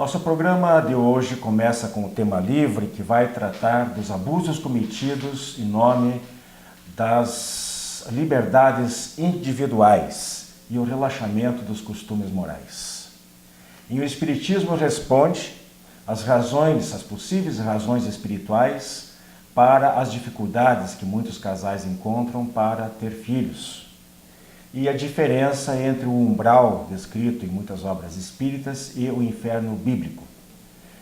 Nosso programa de hoje começa com o tema livre, que vai tratar dos abusos cometidos em nome das liberdades individuais e o relaxamento dos costumes morais. E o Espiritismo responde as possíveis razões espirituais para as dificuldades que muitos casais encontram para ter filhos. E a diferença entre o umbral descrito em muitas obras espíritas e o inferno bíblico.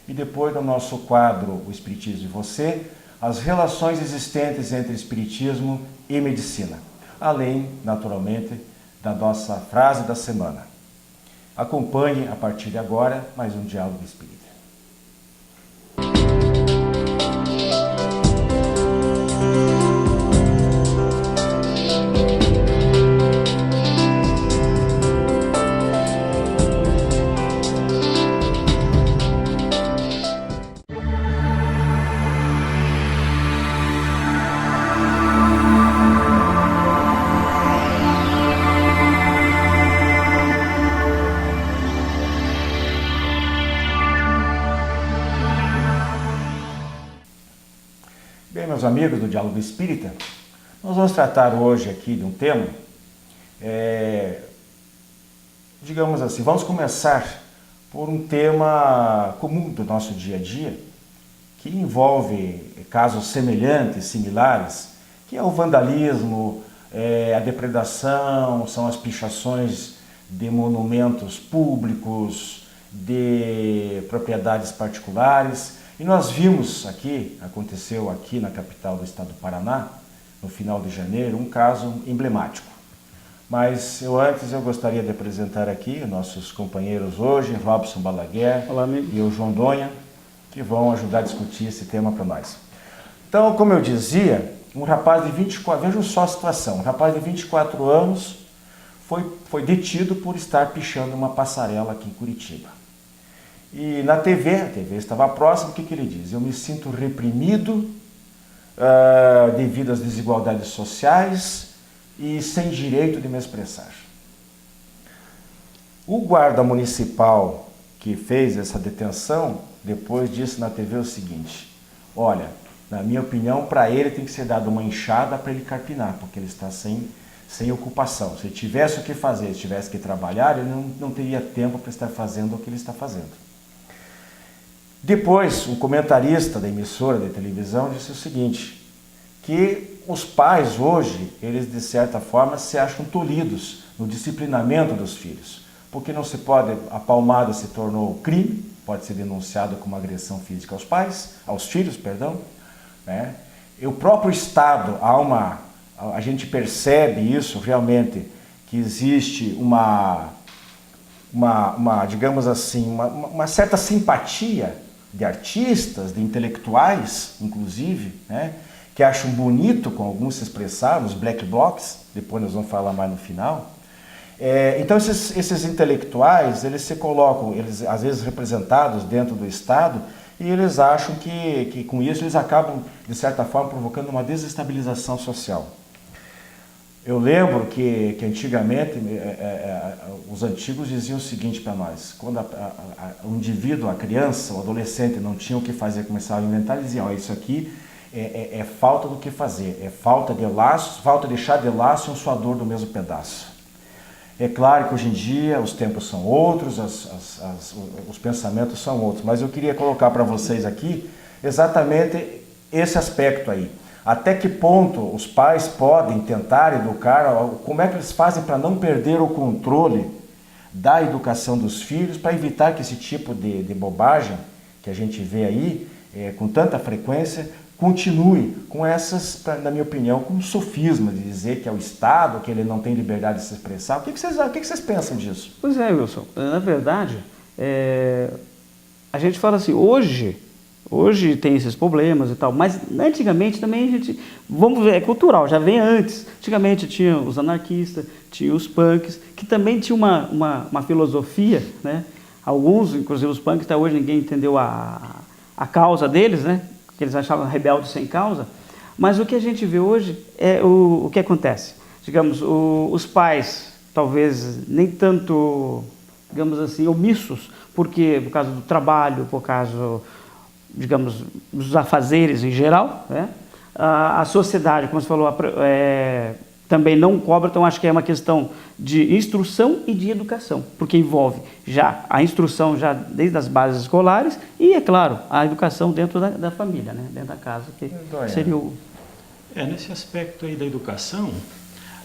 E depois do nosso quadro O Espiritismo e Você, as relações existentes entre Espiritismo e Medicina. Além, naturalmente, da nossa frase da semana. Acompanhe, a partir de agora, mais um Diálogo Espírita. Bem, meus amigos do Diálogo Espírita, nós vamos tratar hoje aqui de um tema, digamos assim, vamos começar por um tema comum do nosso dia a dia, que envolve casos semelhantes, similares, que é o vandalismo, a depredação, são as pichações de monumentos públicos, de propriedades particulares. E nós vimos aconteceu aqui na capital do estado do Paraná, no final de janeiro, um caso emblemático. Mas antes eu gostaria de apresentar aqui nossos companheiros hoje, Robson Balaguer. Olá, amigo. E o João Donha, que vão ajudar a discutir esse tema para nós. Então, como eu dizia, um rapaz de 24, vejam só a situação, um rapaz de 24 anos foi detido por estar pichando uma passarela aqui em Curitiba. E na TV, a TV estava próxima, o que ele diz? Eu me sinto reprimido devido às desigualdades sociais e sem direito de me expressar. O guarda municipal que fez essa detenção, depois disse na TV o seguinte: olha, na minha opinião, para ele tem que ser dada uma enxada para ele carpinar, porque ele está sem ocupação. Se ele tivesse o que fazer, se tivesse que trabalhar, ele não teria tempo para estar fazendo o que ele está fazendo. Depois, um comentarista da emissora de televisão disse o seguinte, que os pais hoje, eles de certa forma se acham tolhidos no disciplinamento dos filhos, porque não se pode, a palmada se tornou crime, pode ser denunciado como agressão física aos filhos, né? E o próprio Estado, a gente percebe isso realmente, que existe digamos assim, uma certa simpatia de artistas, de intelectuais, inclusive, né, que acham bonito, como alguns se expressaram, os black blocs, depois nós vamos falar mais no final. Então esses intelectuais, eles se colocam, eles às vezes representados dentro do Estado, e eles acham que com isso eles acabam, de certa forma, provocando uma desestabilização social. Eu lembro que antigamente, os antigos diziam o seguinte para nós, quando o indivíduo, a criança, o adolescente não tinha o que fazer, começava a inventar, eles diziam, isso aqui é falta do que fazer, é falta de laços, falta de chá de laço e um suador do mesmo pedaço. É claro que hoje em dia os tempos são outros, os pensamentos são outros, mas eu queria colocar para vocês aqui exatamente esse aspecto aí. Até que ponto os pais podem tentar educar, como é que eles fazem para não perder o controle da educação dos filhos, para evitar que esse tipo de bobagem que a gente vê aí, com tanta frequência, continue com essas, na minha opinião, com um sofisma de dizer que é o Estado, que ele não tem liberdade de se expressar. O que vocês pensam disso? Pois é, Wilson. Na verdade, a gente fala assim, Hoje tem esses problemas e tal, mas antigamente também a gente, vamos ver, é cultural, já vem antes. Antigamente tinha os anarquistas, tinha os punks, que também tinha uma filosofia, né? Alguns, inclusive os punks, até hoje ninguém entendeu a causa deles, né? Que eles achavam rebeldes sem causa. Mas o que a gente vê hoje é o que acontece. Digamos, os pais talvez nem tanto digamos assim, omissos, porque por causa do trabalho, por causa, digamos, dos afazeres em geral, né? A sociedade, como você falou, também não cobra, então acho que é uma questão de instrução e de educação, porque envolve já a instrução já desde as bases escolares e, é claro, a educação dentro da família, né? Dentro da casa, que seria o... Nesse aspecto aí da educação,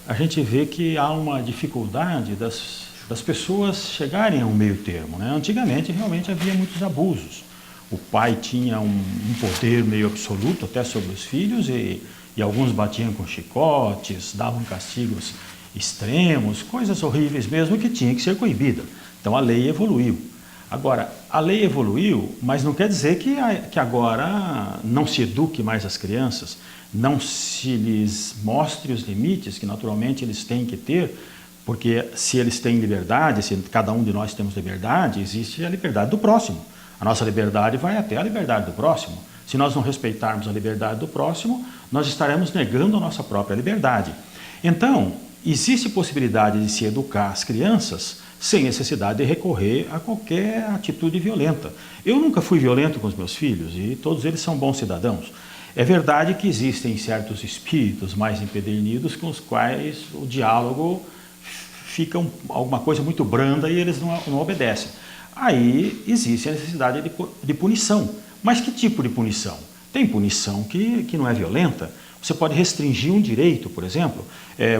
a gente vê que há uma dificuldade das pessoas chegarem a um meio termo, né? Antigamente, realmente, havia muitos abusos. O pai tinha um poder meio absoluto até sobre os filhos e alguns batiam com chicotes, davam castigos extremos, coisas horríveis mesmo que tinha que ser coibida. Então a lei evoluiu. Agora, a lei evoluiu, mas não quer dizer que agora não se eduque mais as crianças, não se lhes mostre os limites que naturalmente eles têm que ter, porque se eles têm liberdade, se cada um de nós temos liberdade, existe a liberdade do próximo. A nossa liberdade vai até a liberdade do próximo. Se nós não respeitarmos a liberdade do próximo, nós estaremos negando a nossa própria liberdade. Então, existe possibilidade de se educar as crianças sem necessidade de recorrer a qualquer atitude violenta. Eu nunca fui violento com os meus filhos e todos eles são bons cidadãos. É verdade que existem certos espíritos mais empedernidos com os quais o diálogo fica alguma coisa muito branda e eles não obedecem. Aí existe a necessidade de punição. Mas que tipo de punição? Tem punição que não é violenta. Você pode restringir um direito, por exemplo.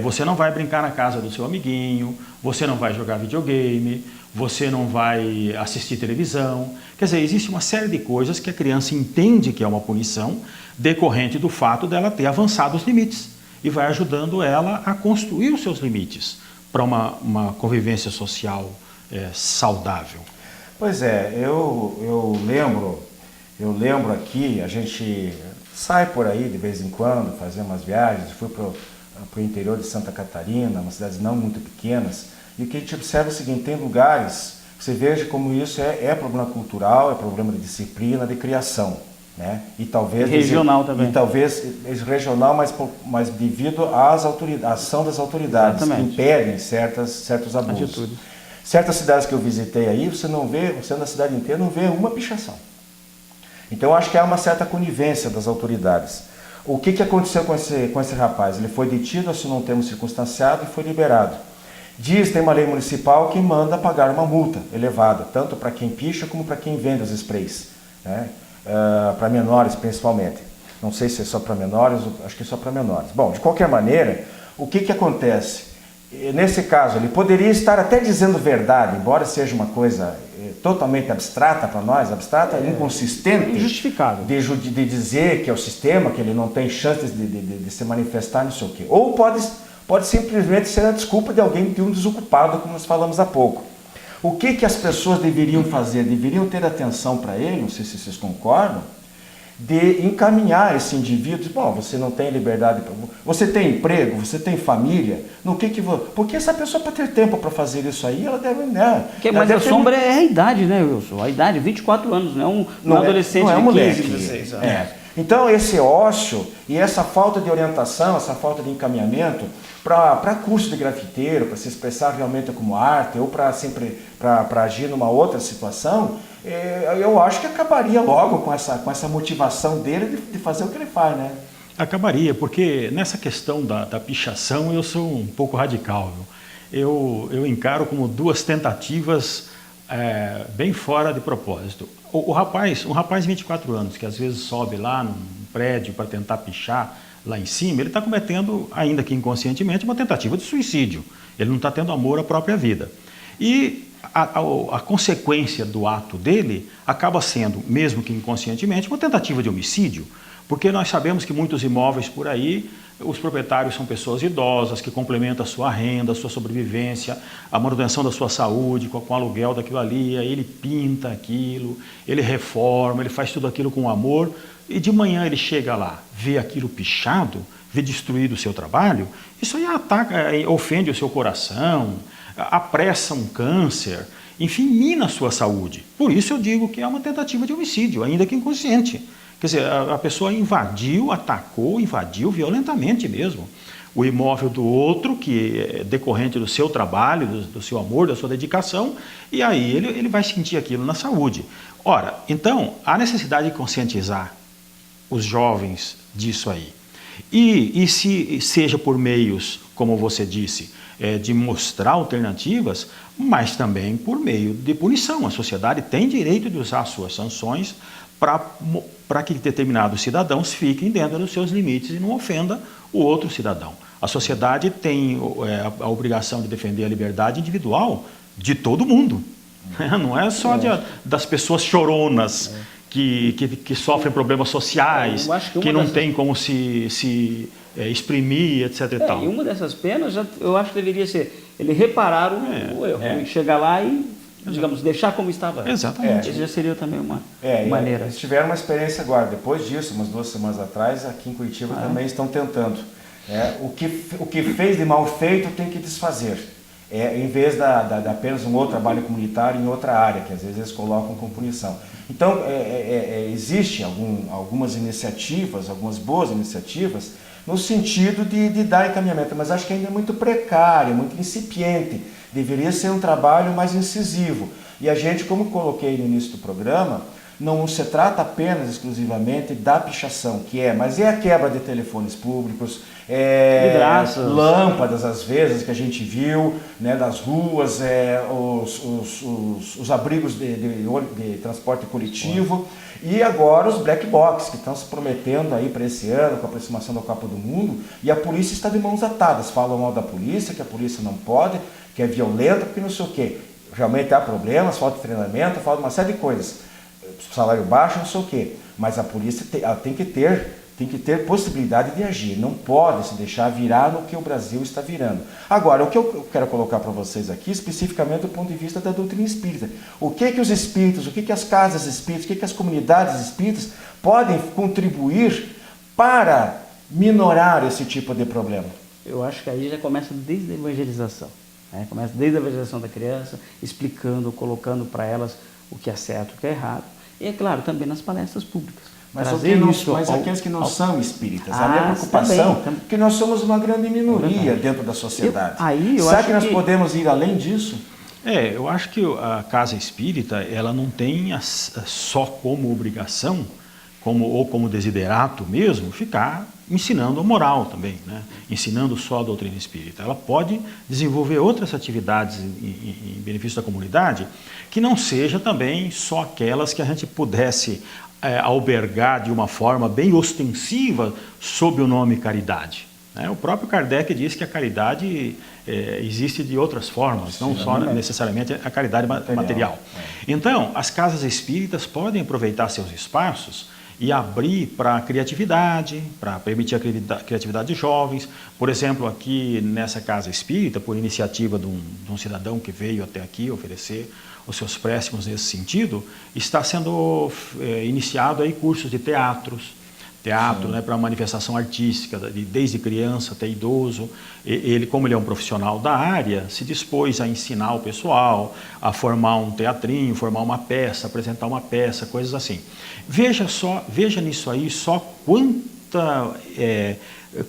Você não vai brincar na casa do seu amiguinho, você não vai jogar videogame, você não vai assistir televisão. Quer dizer, existe uma série de coisas que a criança entende que é uma punição decorrente do fato dela ter avançado os limites e vai ajudando ela a construir os seus limites para uma convivência social saudável. Pois é, eu lembro aqui, a gente sai por aí de vez em quando, fazer umas viagens, fui para o interior de Santa Catarina, umas cidades não muito pequenas, e o que a gente observa é o seguinte, tem lugares que você veja como isso é problema cultural, é problema de disciplina, de criação, né? E talvez... regional também. E talvez regional, mas devido à ação das autoridades, exatamente, que impedem certos abusos. Atitude. Certas cidades que eu visitei aí, você na cidade inteira não vê uma pichação. Então eu acho que há uma certa conivência das autoridades. O que aconteceu com esse rapaz? Ele foi detido, assinou um termo circunstanciado e foi liberado. Tem uma lei municipal que manda pagar uma multa elevada, tanto para quem picha como para quem vende os sprays, né? Para menores principalmente. Não sei se é só para menores, acho que é só para menores. Bom, de qualquer maneira, o que acontece? Nesse caso, ele poderia estar até dizendo verdade, embora seja uma coisa totalmente abstrata para nós, inconsistente, injustificável, de dizer que é o sistema, que ele não tem chances de se manifestar, não sei o quê. Ou pode simplesmente ser a desculpa de um desocupado, como nós falamos há pouco. O que as pessoas deveriam fazer? Deveriam ter atenção para ele, não sei se vocês concordam, de encaminhar esse indivíduo. Bom, você não tem liberdade, você tem emprego, você tem família, porque essa pessoa, para ter tempo para fazer isso aí, ela deve... Né, mas a sombra é a idade, né, Wilson? A idade, 24 anos, não é um adolescente de 15, 16 anos. Então, esse ócio e essa falta de orientação, essa falta de encaminhamento para curso de grafiteiro, para se expressar realmente como arte ou para agir numa outra situação, eu acho que acabaria logo com essa motivação dele de fazer o que ele faz, né? Acabaria, porque nessa questão da pichação eu sou um pouco radical. Eu encaro como duas tentativas bem fora de propósito. Um rapaz de 24 anos, que às vezes sobe lá num prédio para tentar pichar lá em cima, ele está cometendo, ainda que inconscientemente, uma tentativa de suicídio. Ele não está tendo amor à própria vida. E a consequência do ato dele acaba sendo, mesmo que inconscientemente, uma tentativa de homicídio, porque nós sabemos que muitos imóveis por aí, os proprietários são pessoas idosas que complementam a sua renda, a sua sobrevivência, a manutenção da sua saúde com o aluguel daquilo ali, aí ele pinta aquilo, ele reforma, ele faz tudo aquilo com amor, e de manhã ele chega lá, vê aquilo pichado, vê destruído o seu trabalho, isso aí ofende o seu coração, apressa um câncer, enfim, mina a sua saúde. Por isso eu digo que é uma tentativa de homicídio, ainda que inconsciente. Quer dizer, a pessoa invadiu violentamente mesmo. o imóvel do outro, que é decorrente do seu trabalho, do seu amor, da sua dedicação, e aí ele vai sentir aquilo na saúde. Ora, então, há necessidade de conscientizar os jovens disso aí. E se seja por meios, como você disse, de mostrar alternativas, mas também por meio de punição. A sociedade tem direito de usar suas sanções para que determinados cidadãos fiquem dentro dos seus limites e não ofenda o outro cidadão. A sociedade tem a obrigação de defender a liberdade individual de todo mundo. Não é só das pessoas choronas que sofrem problemas sociais, que não tem como se exprimir, etc. E tal. E uma dessas penas, eu acho que deveria ser ele reparar o erro, chegar lá e, digamos, deixar como estava antes. Exatamente. Isso já seria também uma maneira. Eles tiveram uma experiência agora, depois disso, umas 2 semanas atrás, aqui em Curitiba também estão tentando. O que fez de mal feito tem que desfazer. Em vez de apenas um outro trabalho comunitário em outra área, que às vezes eles colocam com punição. Então, existem algumas iniciativas, algumas boas iniciativas, no sentido de dar encaminhamento, mas acho que ainda é muito precário, muito incipiente. Deveria ser um trabalho mais incisivo. E a gente, como coloquei no início do programa, não se trata apenas, exclusivamente, da pichação, mas é a quebra de telefones públicos, lâmpadas, às vezes, que a gente viu, né, das ruas, os abrigos de transporte coletivo, e agora os black box, que estão se prometendo aí para esse ano, com a aproximação da Copa do Mundo, e a polícia está de mãos atadas, falam mal da polícia, que a polícia não pode, que é violenta, porque não sei o quê. Realmente há problemas, falta de treinamento, falta uma série de coisas. Salário baixo, não sei o quê. Mas a polícia ela tem que ter possibilidade de agir. Não pode se deixar virar no que o Brasil está virando. Agora, o que eu quero colocar para vocês aqui, especificamente do ponto de vista da doutrina espírita. O que os espíritos, o que as casas espíritas, o que as comunidades espíritas podem contribuir para minorar esse tipo de problema? Eu acho que aí já começa desde a evangelização. Começa desde a evangelização da criança, explicando, colocando para elas o que é certo, o que é errado. E, é claro, também nas palestras públicas. Mas aqueles que não são espíritas, a minha preocupação é que nós somos uma grande minoria dentro da sociedade. Será que nós podemos ir além disso? Eu acho que a casa espírita, ela não tem só como obrigação, ou como desiderato mesmo, ficar ensinando a moral também, né? Ensinando só a doutrina espírita. Ela pode desenvolver outras atividades em benefício da comunidade, que não seja também só aquelas que a gente pudesse albergar de uma forma bem ostensiva sob o nome caridade. O próprio Kardec diz que a caridade existe de outras formas, não só necessariamente a caridade material. Então, as casas espíritas podem aproveitar seus espaços e abrir para a criatividade, para permitir a criatividade de jovens. Por exemplo, aqui nessa casa espírita, por iniciativa de um cidadão que veio até aqui oferecer os seus préstimos nesse sentido, está sendo iniciado aí cursos de teatro, né, para manifestação artística, desde criança até idoso. Ele, como ele é um profissional da área, se dispôs a ensinar o pessoal, a formar um teatrinho, formar uma peça, apresentar uma peça, coisas assim. Veja nisso aí só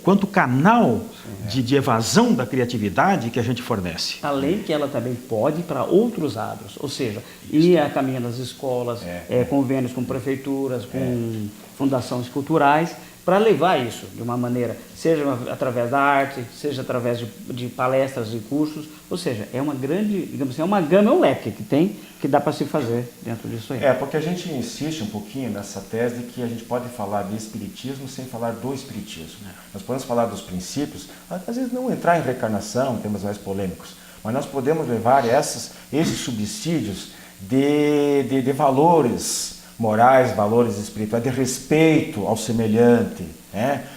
quanto canal de evasão da criatividade que a gente fornece. Além que ela também pode ir para outros atos, ou seja, ir a caminho das escolas, convênios com prefeituras, com fundações culturais, para levar isso de uma maneira, seja através da arte, seja através de palestras e cursos, ou seja, é uma grande, digamos assim, é uma gama, é um leque que dá para se fazer dentro disso aí. Porque a gente insiste um pouquinho nessa tese de que a gente pode falar de espiritismo sem falar do espiritismo. Nós podemos falar dos princípios, às vezes não entrar em reencarnação, temas mais polêmicos, mas nós podemos levar esses subsídios de valores morais, valores espirituais, de respeito ao semelhante,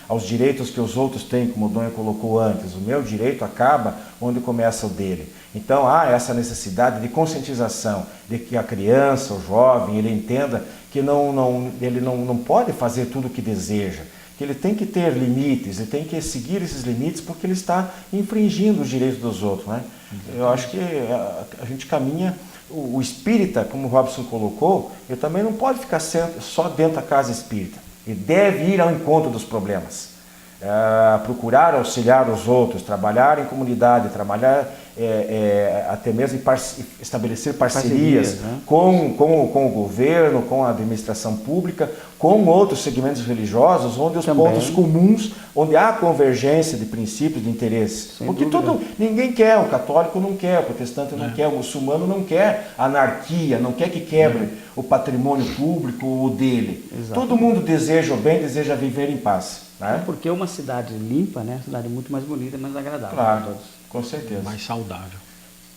aos direitos que os outros têm, como o Donha colocou antes. O meu direito acaba onde começa o dele. Então há essa necessidade de conscientização, de que a criança, o jovem, ele entenda que ele não pode fazer tudo o que deseja, que ele tem que ter limites, ele tem que seguir esses limites porque ele está infringindo os direitos dos outros. Eu acho que a gente caminha. O espírita, como o Robson colocou, ele também não pode ficar só dentro da casa espírita. Ele deve ir ao encontro dos problemas. procurar auxiliar os outros, trabalhar em comunidade, trabalhar até mesmo estabelecer parcerias, né? com o governo, com a administração pública, com outros segmentos religiosos, onde os Também. pontos comuns, onde há convergência de princípios, de interesses. Sem Porque dúvida. ninguém quer, o católico não quer, o protestante não quer, o muçulmano não quer anarquia, não quer que quebre o patrimônio público ou dele. Exato. Todo mundo deseja o bem, deseja viver em paz. Né? Porque uma cidade limpa, né? Uma cidade muito mais bonita e mais agradável para Claro, todos. com certeza. Mais saudável.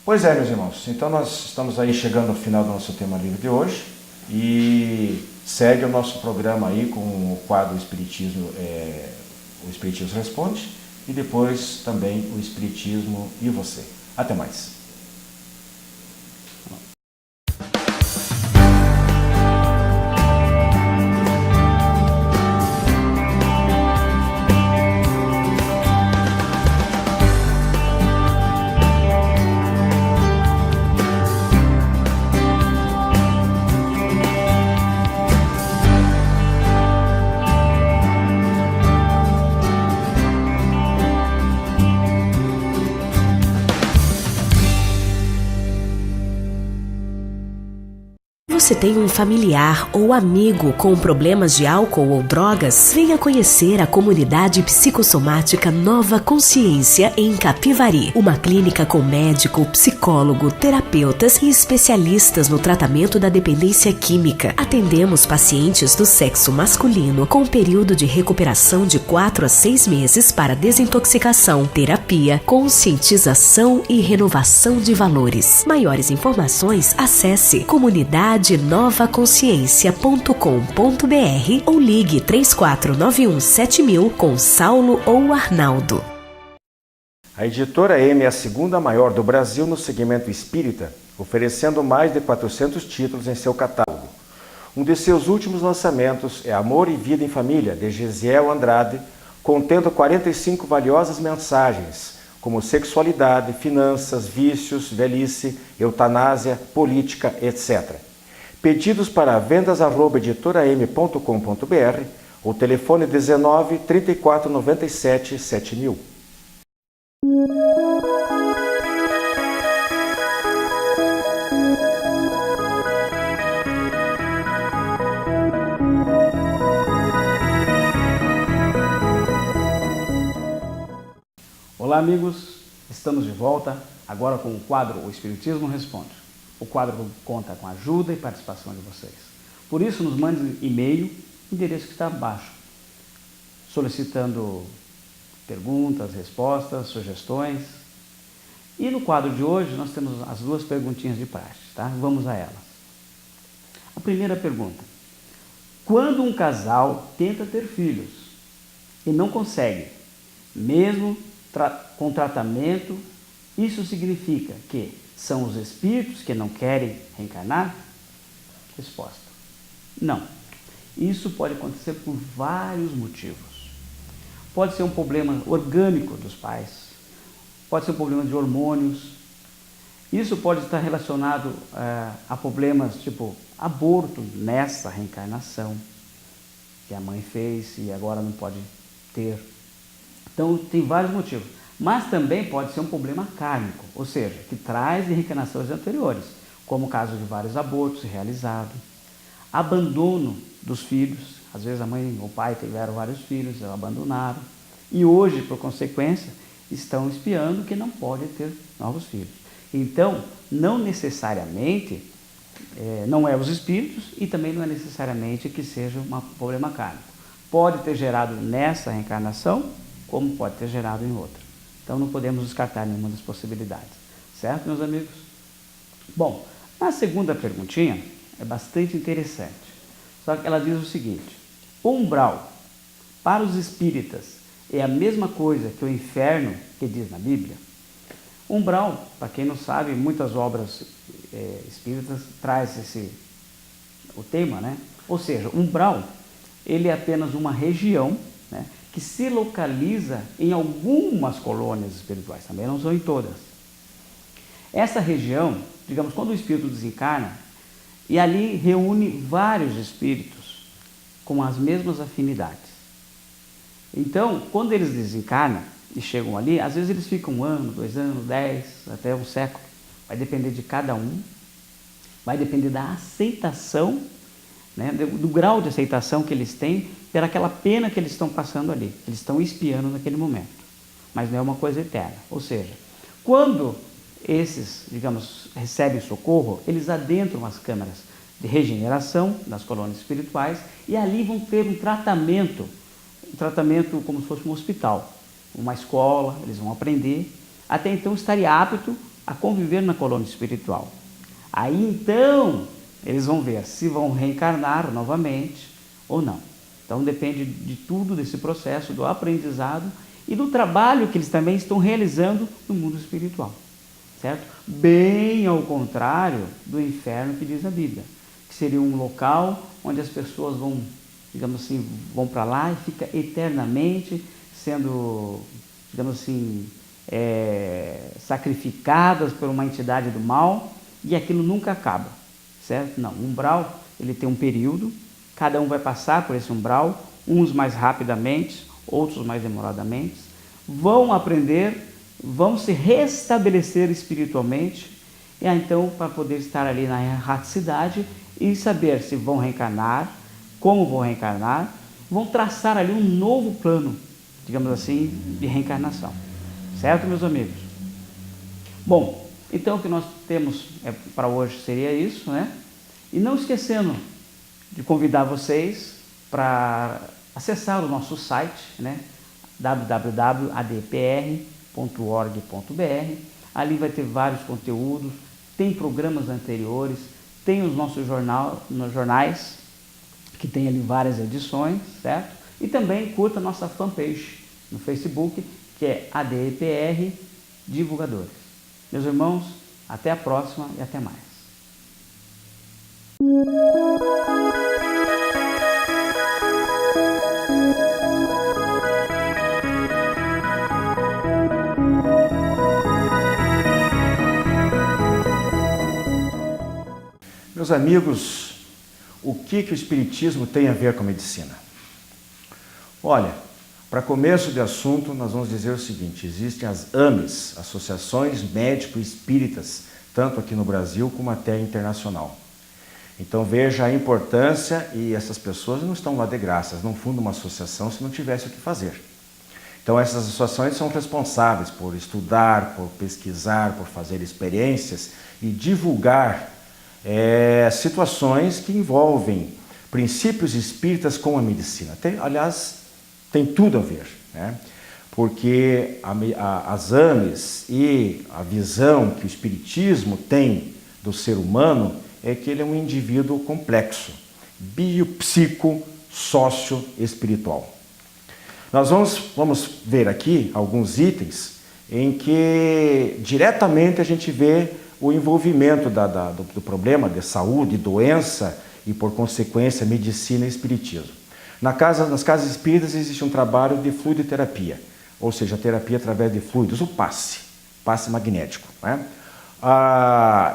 Pois é, meus irmãos. Então nós estamos aí chegando ao final do nosso tema livre de hoje e segue o nosso programa aí com o quadro Espiritismo, o Espiritismo Responde e depois também o Espiritismo e você. Até mais. Você tem um familiar ou amigo com problemas de álcool ou drogas? Venha conhecer a comunidade psicossomática Nova Consciência em Capivari. Uma clínica com médico, psicólogo, terapeutas e especialistas no tratamento da dependência química. Atendemos pacientes do sexo masculino com período de recuperação de 4 a 6 meses para desintoxicação, terapia, conscientização e renovação de valores. Maiores informações, acesse comunidadenovaconsciência.com.br ou ligue 34917000 com Saulo ou Arnaldo. A editora M é a segunda maior do Brasil no segmento espírita, oferecendo mais de 400 títulos em seu catálogo. Um de seus últimos lançamentos é Amor e Vida em Família, de Gesiel Andrade, contendo 45 valiosas mensagens, como sexualidade, finanças, vícios, velhice, eutanásia, política, etc. Pedidos para vendas@editoram.com.br ou telefone 19 34 97 7000. Olá, amigos, estamos de volta agora com o quadro O Espiritismo Responde. O quadro conta com a ajuda e participação de vocês. Por isso, nos mande e-mail, endereço que está abaixo, solicitando perguntas, respostas, sugestões. E no quadro de hoje nós temos as duas perguntinhas de praxe, tá? Vamos a elas. A primeira pergunta: quando um casal tenta ter filhos e não consegue, mesmo com tratamento, isso significa que são os espíritos que não querem reencarnar? Resposta: não. Isso pode acontecer por vários motivos. Pode ser um problema orgânico dos pais, pode ser um problema de hormônios, isso pode estar relacionado a problemas tipo aborto nessa reencarnação, que a mãe fez e agora não pode ter. Então tem vários motivos, mas também pode ser um problema kármico, ou seja, que traz de reencarnações anteriores, como o caso de vários abortos realizados, abandono dos filhos. Às vezes a mãe ou o pai tiveram vários filhos, abandonaram, e hoje, por consequência, estão espiando que não pode ter novos filhos. Então, não necessariamente, não é os espíritos e também não é necessariamente que seja um problema kármico. Pode ter gerado nessa reencarnação, como pode ter gerado em outra. Então, não podemos descartar nenhuma das possibilidades. Certo, meus amigos? Bom, a segunda perguntinha é bastante interessante. Só que ela diz o seguinte: o umbral, para os espíritas, é a mesma coisa que o inferno que diz na Bíblia? Umbral, para quem não sabe, muitas obras espíritas traz o tema, né? Ou seja, umbral, ele é apenas uma região, né, que se localiza em algumas colônias espirituais, também não são em todas. Essa região, digamos, quando o espírito desencarna, e ali reúne vários espíritos com as mesmas afinidades. Então, quando eles desencarnam e chegam ali, às vezes eles ficam 1 ano, 2 anos, 10, até um século. Vai depender de cada um, vai depender da aceitação, né, do grau de aceitação que eles têm pelaquela pena que eles estão passando ali, eles estão expiando naquele momento. Mas não é uma coisa eterna. Ou seja, quando esses, digamos, recebem socorro, eles adentram as câmaras de regeneração das colônias espirituais e ali vão ter um tratamento como se fosse um hospital, uma escola, eles vão aprender, até então estarem aptos a conviver na colônia espiritual. Aí então eles vão ver se vão reencarnar novamente ou não. Então depende de tudo desse processo do aprendizado e do trabalho que eles também estão realizando no mundo espiritual, certo? Bem ao contrário do inferno que diz a Bíblia, que seria um local onde as pessoas vão, digamos assim, vão para lá e fica eternamente sendo, digamos assim, sacrificadas por uma entidade do mal e aquilo nunca acaba, certo? Não, o umbral, ele tem um período, cada um vai passar por esse umbral, uns mais rapidamente, outros mais demoradamente, vão aprender, vão se restabelecer espiritualmente, e então para poder estar ali na erraticidade e saber se vão reencarnar, como vão reencarnar, vão traçar ali um novo plano, digamos assim, de reencarnação. Certo, meus amigos? Bom, então o que nós temos para hoje seria isso, né? E não esquecendo de convidar vocês para acessar o nosso site, né? www.adpr.org.br. Ali vai ter vários conteúdos, tem programas anteriores, tem os nossos jornais, que tem ali várias edições, certo? E também curta a nossa fanpage no Facebook, que é ADPR Divulgadores. Meus irmãos, até a próxima e até mais. Meus amigos, o que o Espiritismo tem a ver com a medicina? Olha, para começo de assunto, nós vamos dizer o seguinte: existem as AMES, Associações Médico-Espíritas, tanto aqui no Brasil como até internacional. Então veja a importância, e essas pessoas não estão lá de graça, não fundam uma associação se não tivesse o que fazer. Então essas associações são responsáveis por estudar, por pesquisar, por fazer experiências e divulgar situações que envolvem princípios espíritas com a medicina. Aliás, tem tudo a ver, né? Porque as AMES e a visão que o Espiritismo tem do ser humano é que ele é um indivíduo complexo, biopsico-sócio-espiritual. Nós vamos ver aqui alguns itens em que diretamente a gente vê o envolvimento do problema de saúde, doença e, por consequência, medicina e espiritismo. Nas casas espíritas existe um trabalho de fluidoterapia, ou seja, terapia através de fluidos, o passe magnético, né?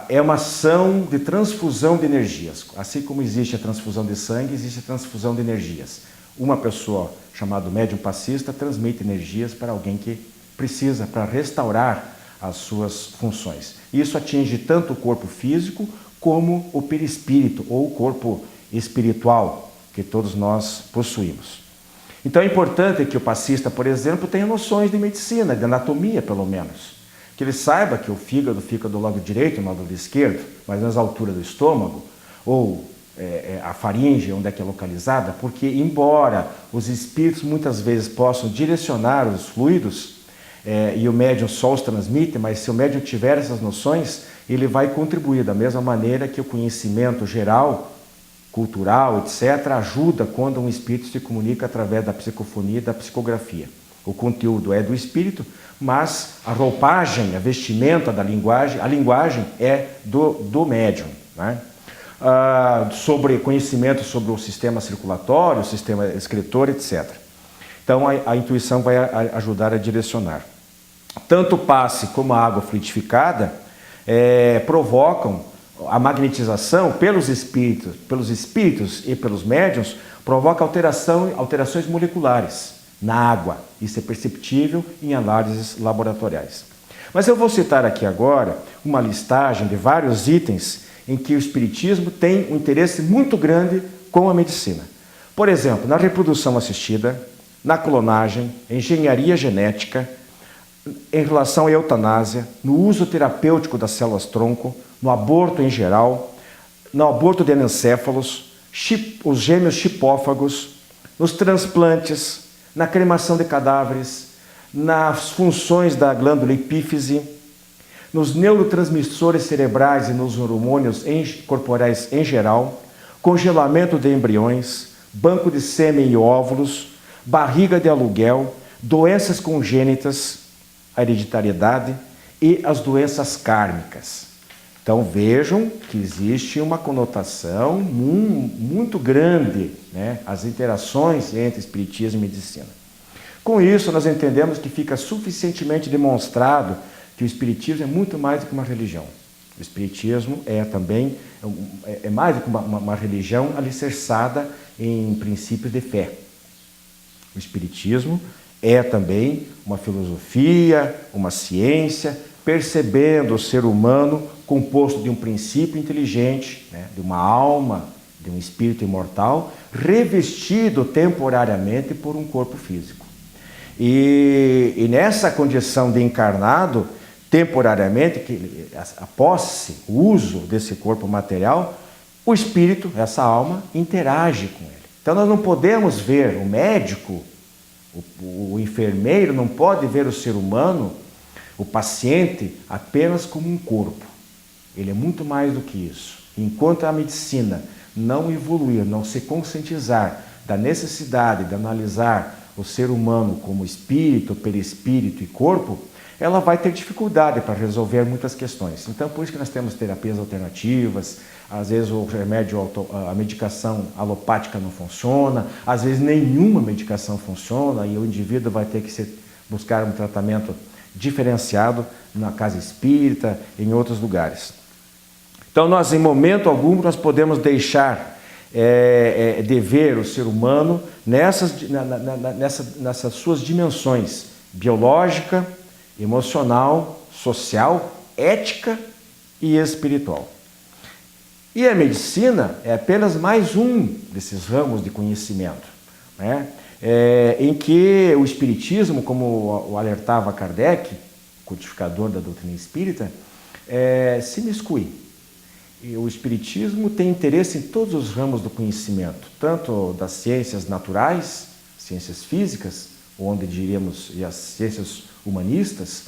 É uma ação de transfusão de energias. Assim como existe a transfusão de sangue, existe a transfusão de energias. Uma pessoa chamada médium passista transmite energias para alguém que precisa para restaurar as suas funções. Isso atinge tanto o corpo físico como o perispírito ou o corpo espiritual que todos nós possuímos. Então é importante que o passista, por exemplo, tenha noções de medicina, de anatomia pelo menos. Que ele saiba que o fígado fica do lado direito, no lado esquerdo, mas nas alturas do estômago, ou a faringe, onde é que é localizada, porque embora os espíritos muitas vezes possam direcionar os fluidos, e o médium só os transmite, mas se o médium tiver essas noções, ele vai contribuir da mesma maneira que o conhecimento geral, cultural, etc., ajuda quando um espírito se comunica através da psicofonia e da psicografia. O conteúdo é do espírito, mas a roupagem, a vestimenta da linguagem, a linguagem é do médium, né? Sobre conhecimento sobre o sistema circulatório, o sistema excretor, etc. Então a intuição vai ajudar a direcionar. Tanto o passe como a água fluidificada provocam a magnetização pelos espíritos e pelos médiuns, provoca alterações moleculares. na água. Isso é perceptível em análises laboratoriais. Mas eu vou citar aqui agora uma listagem de vários itens em que o espiritismo tem um interesse muito grande com a medicina. Por exemplo, na reprodução assistida, na clonagem, engenharia genética, em relação à eutanásia, no uso terapêutico das células-tronco, no aborto em geral, no aborto de anencéfalos, os gêmeos chipófagos, nos transplantes, na cremação de cadáveres, nas funções da glândula epífise, nos neurotransmissores cerebrais e nos hormônios corporais em geral, congelamento de embriões, banco de sêmen e óvulos, barriga de aluguel, doenças congênitas, a hereditariedade e as doenças kármicas. Então vejam que existe uma conotação muito grande, né, as interações entre espiritismo e medicina. Com isso, nós entendemos que fica suficientemente demonstrado que o espiritismo é muito mais do que uma religião. O espiritismo é também mais do que uma religião alicerçada em princípios de fé. O espiritismo é também uma filosofia, uma ciência, percebendo o ser humano composto de um princípio inteligente, né, de uma alma, de um espírito imortal, revestido temporariamente por um corpo físico. E nessa condição de encarnado, temporariamente, a posse, o uso desse corpo material, o espírito, essa alma, interage com ele. Então nós não podemos ver o médico, o enfermeiro não pode ver o ser humano, o paciente, apenas como um corpo. Ele é muito mais do que isso. Enquanto a medicina não evoluir, não se conscientizar da necessidade de analisar o ser humano como espírito, perispírito e corpo, ela vai ter dificuldade para resolver muitas questões. Então, por isso que nós temos terapias alternativas, às vezes o remédio, a medicação alopática não funciona, às vezes nenhuma medicação funciona e o indivíduo vai ter que buscar um tratamento diferenciado na casa espírita, em outros lugares. Então, nós, em momento algum, nós podemos deixar de ver o ser humano nessas suas dimensões biológica, emocional, social, ética e espiritual. E a medicina é apenas mais um desses ramos de conhecimento, né? Em que o espiritismo, como o alertava Kardec, codificador da doutrina espírita, se miscui. E o espiritismo tem interesse em todos os ramos do conhecimento, tanto das ciências naturais, ciências físicas, onde diríamos, e as ciências humanistas,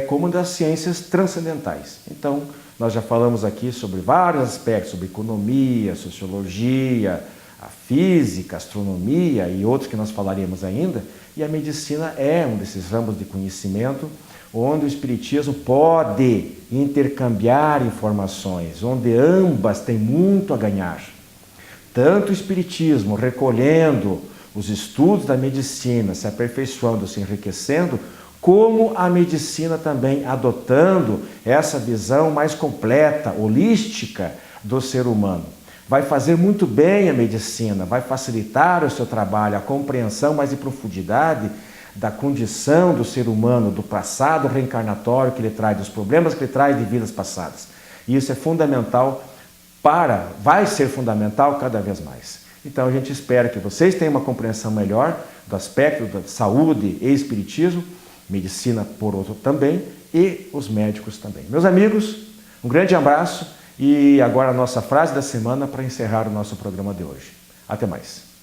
como das ciências transcendentais. Então, nós já falamos aqui sobre vários aspectos, sobre economia, sociologia, a física, a astronomia e outros que nós falaremos ainda, e a medicina é um desses ramos de conhecimento onde o espiritismo pode intercambiar informações, onde ambas têm muito a ganhar. Tanto o espiritismo recolhendo os estudos da medicina, se aperfeiçoando, se enriquecendo, como a medicina também adotando essa visão mais completa, holística do ser humano. Vai fazer muito bem a medicina, vai facilitar o seu trabalho, a compreensão mais em profundidade da condição do ser humano, do passado reencarnatório que ele traz, dos problemas que ele traz de vidas passadas. E isso é fundamental vai ser fundamental cada vez mais. Então a gente espera que vocês tenham uma compreensão melhor do aspecto da saúde e espiritismo, medicina por outro também, e os médicos também. Meus amigos, um grande abraço e agora a nossa frase da semana para encerrar o nosso programa de hoje. Até mais.